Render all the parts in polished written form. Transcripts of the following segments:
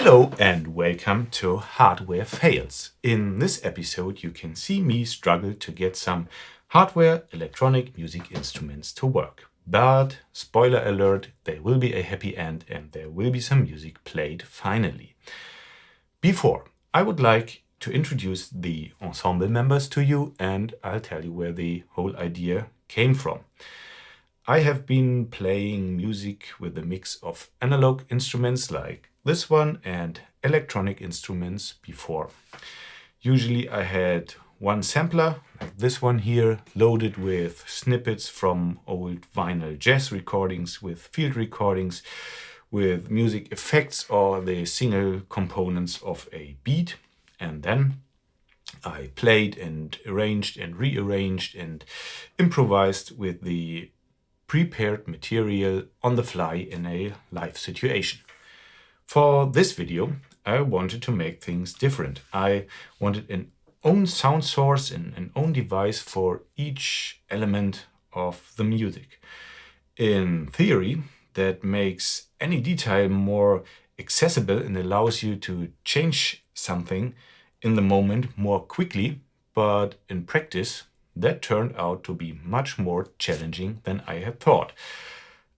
Hello and welcome to Hardware Fails. In this episode you can see me struggle to get some hardware electronic music instruments to work. But spoiler alert, there will be a happy end and there will be some music played finally. Before, I would like to introduce the ensemble members to you and I'll tell you where the whole idea came from. I have been playing music with a mix of analog instruments like this one and electronic instruments before. Usually I had one sampler, like this one here, loaded with snippets from old vinyl jazz recordings, with field recordings, with music effects or the single components of a beat. And then I played and arranged and rearranged and improvised with the prepared material on the fly in a live situation. For this video, I wanted to make things different. I wanted an own sound source and an own device for each element of the music. In theory, that makes any detail more accessible and allows you to change something in the moment more quickly, but in practice, that turned out to be much more challenging than I had thought.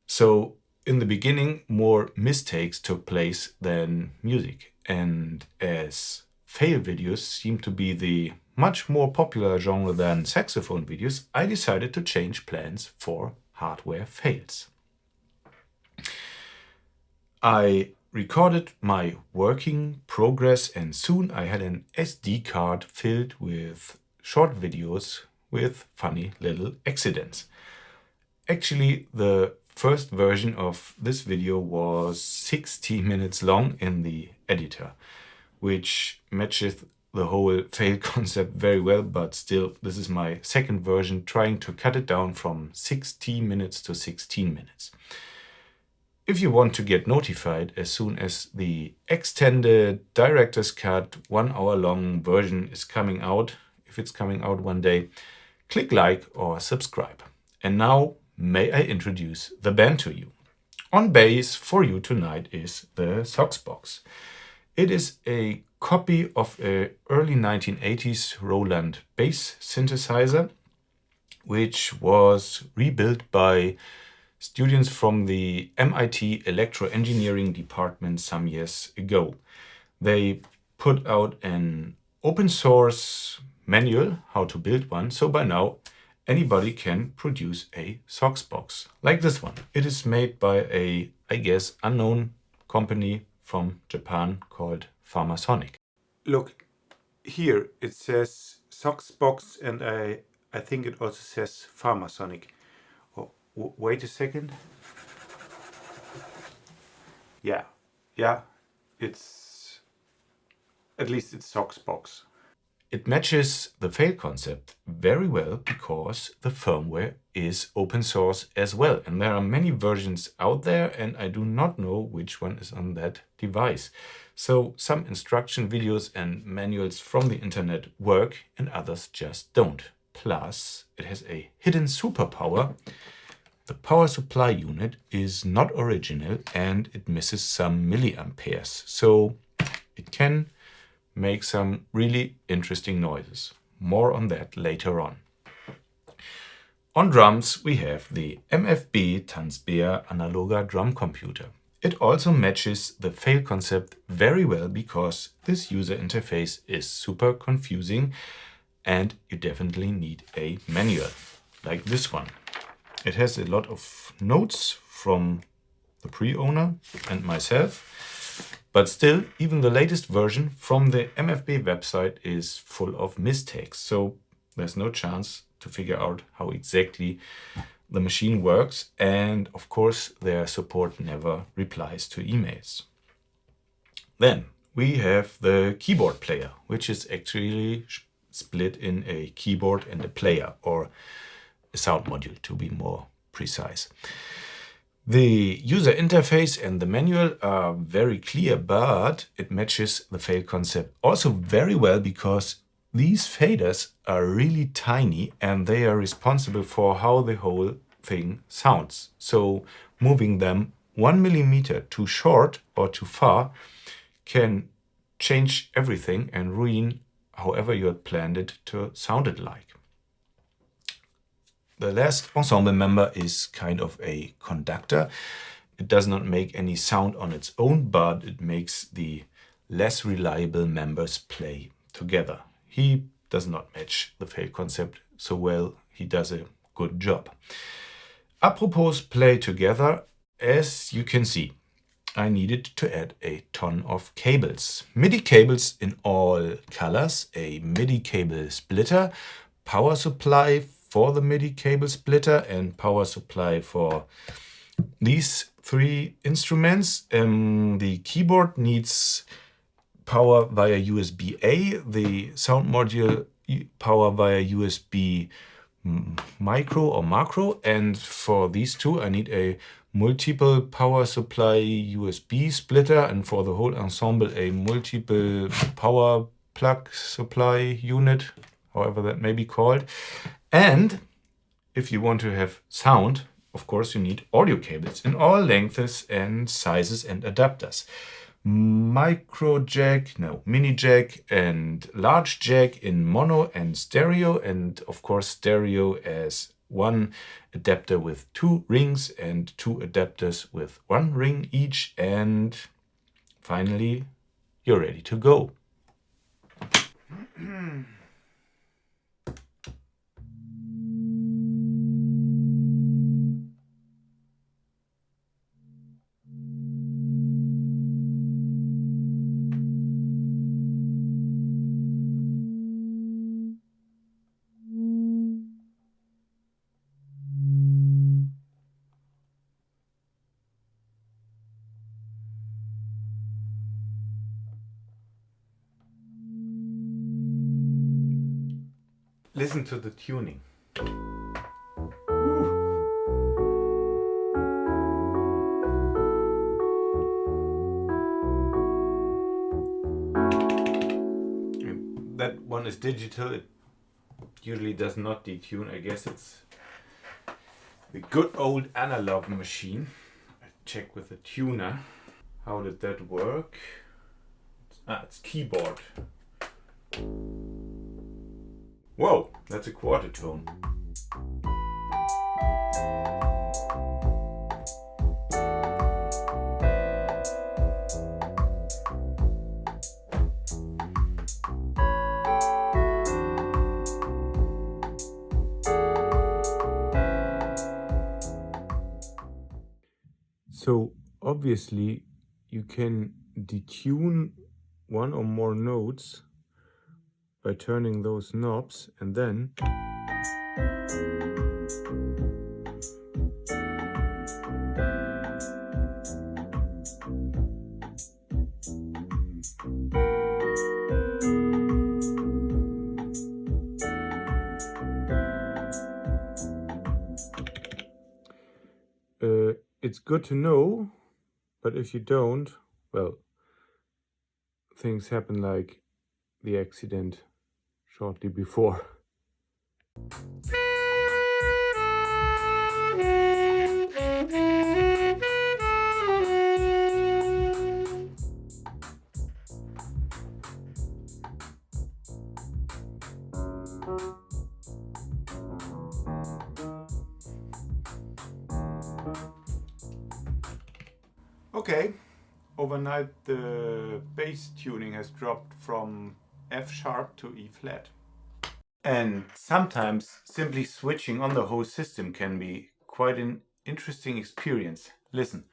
So in the beginning, more mistakes took place than music. And as fail videos seem to be the much more popular genre than saxophone videos, I decided to change plans for hardware fails. I recorded my working progress and soon I had an SD card filled with short videos with funny little accidents. Actually, the first version of this video was 60 minutes long in the editor, which matches the whole fail concept very well, but still, this is my second version, trying to cut it down from 60 minutes to 16 minutes. If you want to get notified as soon as the extended director's cut 1 hour long version is coming out, if it's coming out one day, click like or subscribe. And now, may I introduce the band to you. On bass for you tonight is the Soxbox. It is a copy of an early 1980s Roland bass synthesizer, which was rebuilt by students from the MIT Electro Engineering department some years ago. They put out an open source manual how to build one, so by now anybody can produce a Soxbox like this one. It is made by a, I guess, unknown company from Japan called Pharmasonic. Look, here it says Soxbox and I think it also says Pharmasonic. Oh, wait a second. Yeah, it's at least it's Soxbox. It matches the fail concept very well because the firmware is open source as well. And there are many versions out there and I do not know which one is on that device. So some instruction videos and manuals from the internet work and others just don't. Plus, it has a hidden superpower. The power supply unit is not original and it misses some milliamperes. So it can make some really interesting noises. More on that later on. On drums we have the MFB Tanzbär Analoga drum computer. It also matches the fail concept very well because this user interface is super confusing and you definitely need a manual like this one. It has a lot of notes from the pre-owner and myself. But still, even the latest version from the MFB website is full of mistakes. So there's no chance to figure out how exactly the machine works. And of course, their support never replies to emails. Then we have the keyboard player, which is actually split in a keyboard and a player, or a sound module to be more precise. The user interface and the manual are very clear, but it matches the fail concept also very well because these faders are really tiny and they are responsible for how the whole thing sounds. So moving them 1 millimeter too short or too far can change everything and ruin however you had planned it to sound it like. The last ensemble member is kind of a conductor. It does not make any sound on its own, but it makes the less reliable members play together. He does not match the fail concept so well. He does a good job. Apropos play together, as you can see, I needed to add a ton of cables. MIDI cables in all colors, a MIDI cable splitter, power supply for the MIDI cable splitter, and power supply for these three instruments. The keyboard needs power via USB-A, the sound module power via USB micro or macro, and for these two I need a multiple power supply USB splitter, and for the whole ensemble a multiple power plug supply unit, however that may be called. And if you want to have sound, of course you need audio cables in all lengths and sizes and adapters. Micro jack, no, mini jack and large jack in mono and stereo, and of course stereo as one adapter with 2 rings and 2 adapters with 1 ring each, and finally you're ready to go. Listen to the tuning. That one is digital. It usually does not detune. I guess it's the good old analog machine. I check with the tuner. How did that work? It's keyboard. Whoa, that's a quarter tone. So obviously you can detune one or more notes by turning those knobs, and then it's good to know, but if you don't, well, things happen like the accident shortly before. Okay, overnight the bass tuning has dropped from F sharp to E flat. And sometimes simply switching on the whole system can be quite an interesting experience. Listen.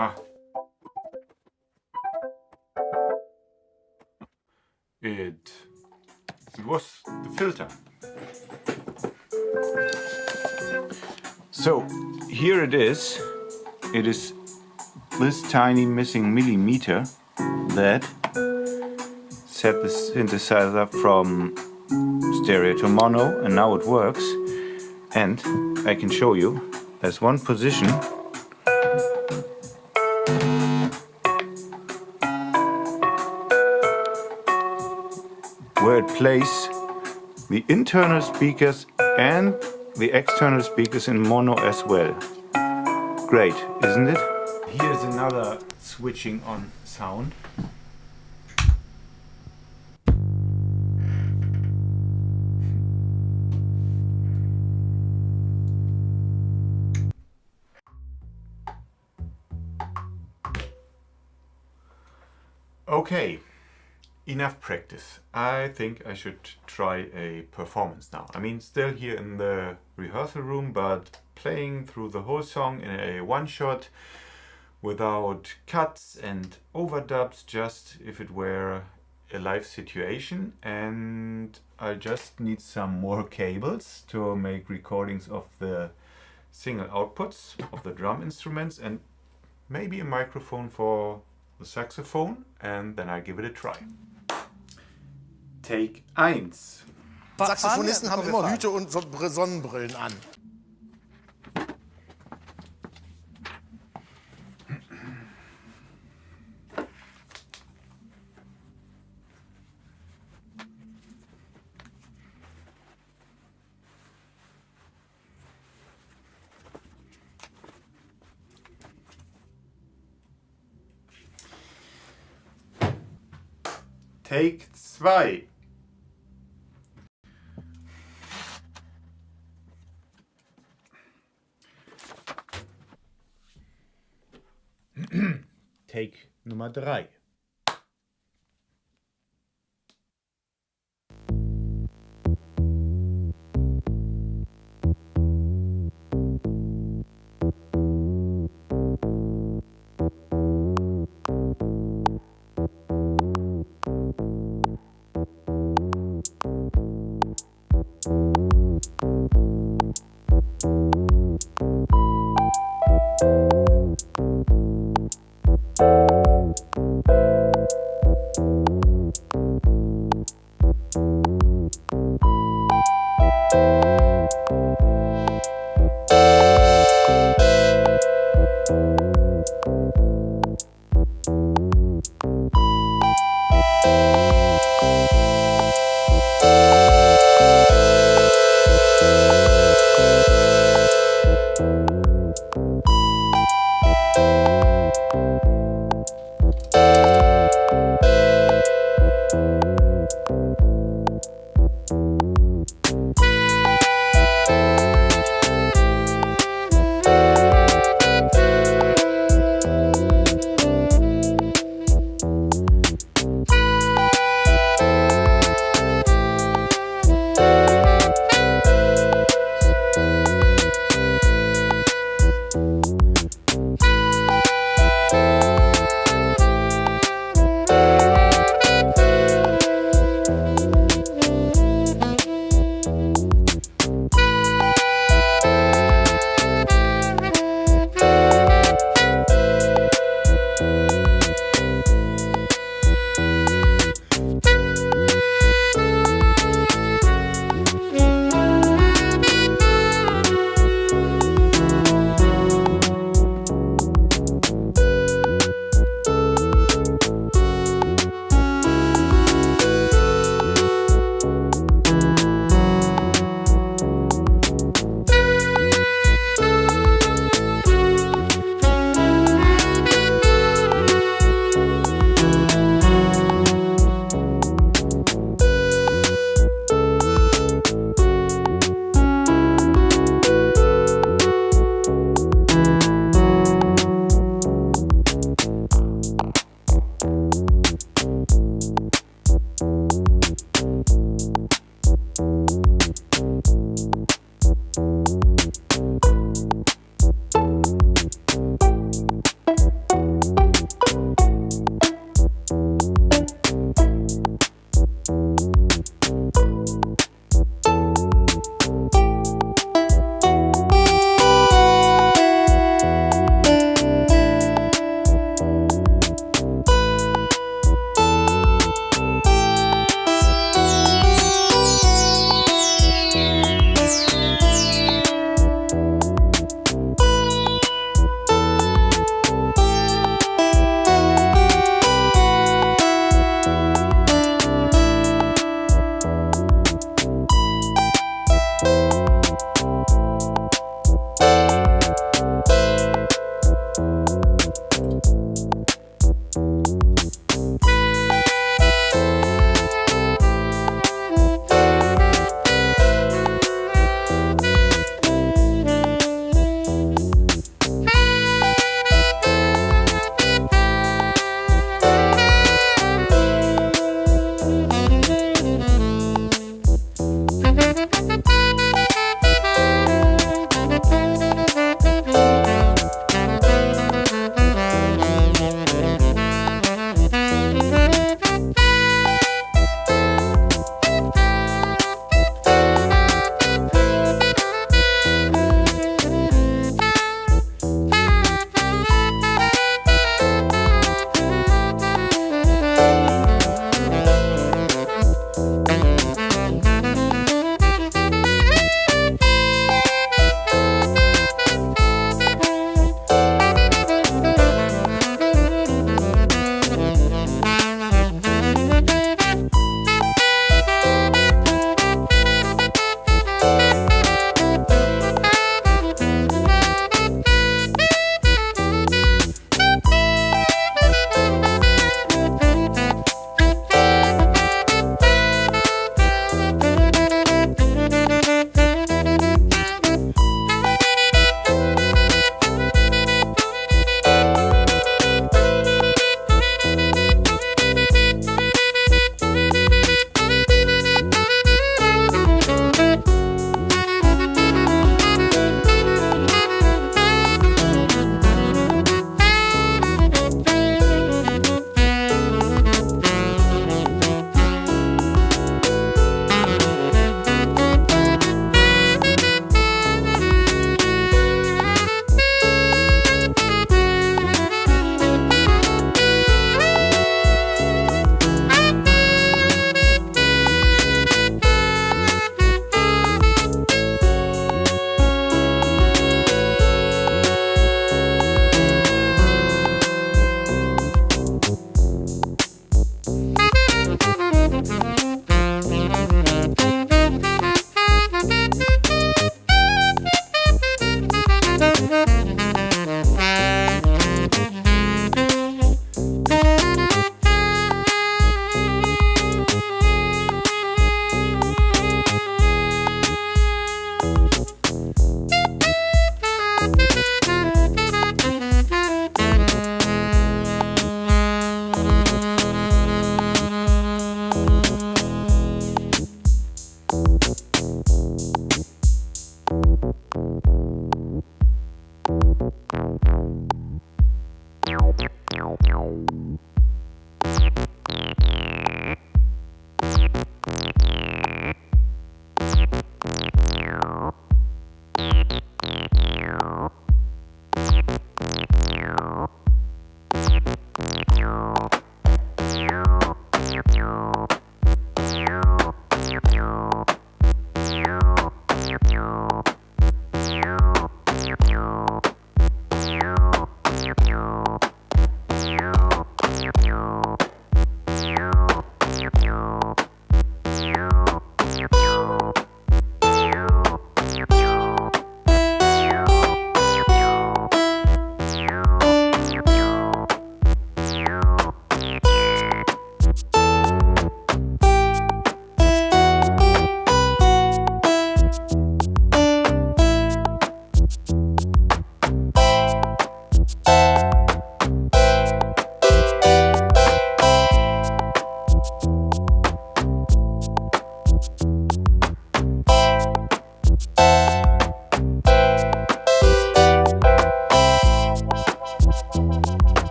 Ah. It was the filter. So here it is. It is this tiny missing millimeter that set the synthesizer from stereo to mono, and now it works. And I can show you there's one position where it plays the internal speakers and the external speakers in mono as well. Great, isn't it? Here's another switching on sound. Okay, enough practice. I think I should try a performance now. I mean, still here in the rehearsal room, but playing through the whole song in a one-shot without cuts and overdubs, just if it were a live situation. And I just need some more cables to make recordings of the single outputs of the drum instruments and maybe a microphone for the saxophone, and then I give it a try. Take 1. Saxophonisten haben immer Hüte und Sonnenbrillen an. Take 2. Take Nummer 3.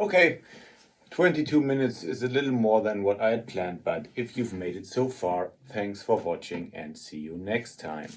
Okay, 22 minutes is a little more than what I had planned, but if you've made it so far, thanks for watching and see you next time.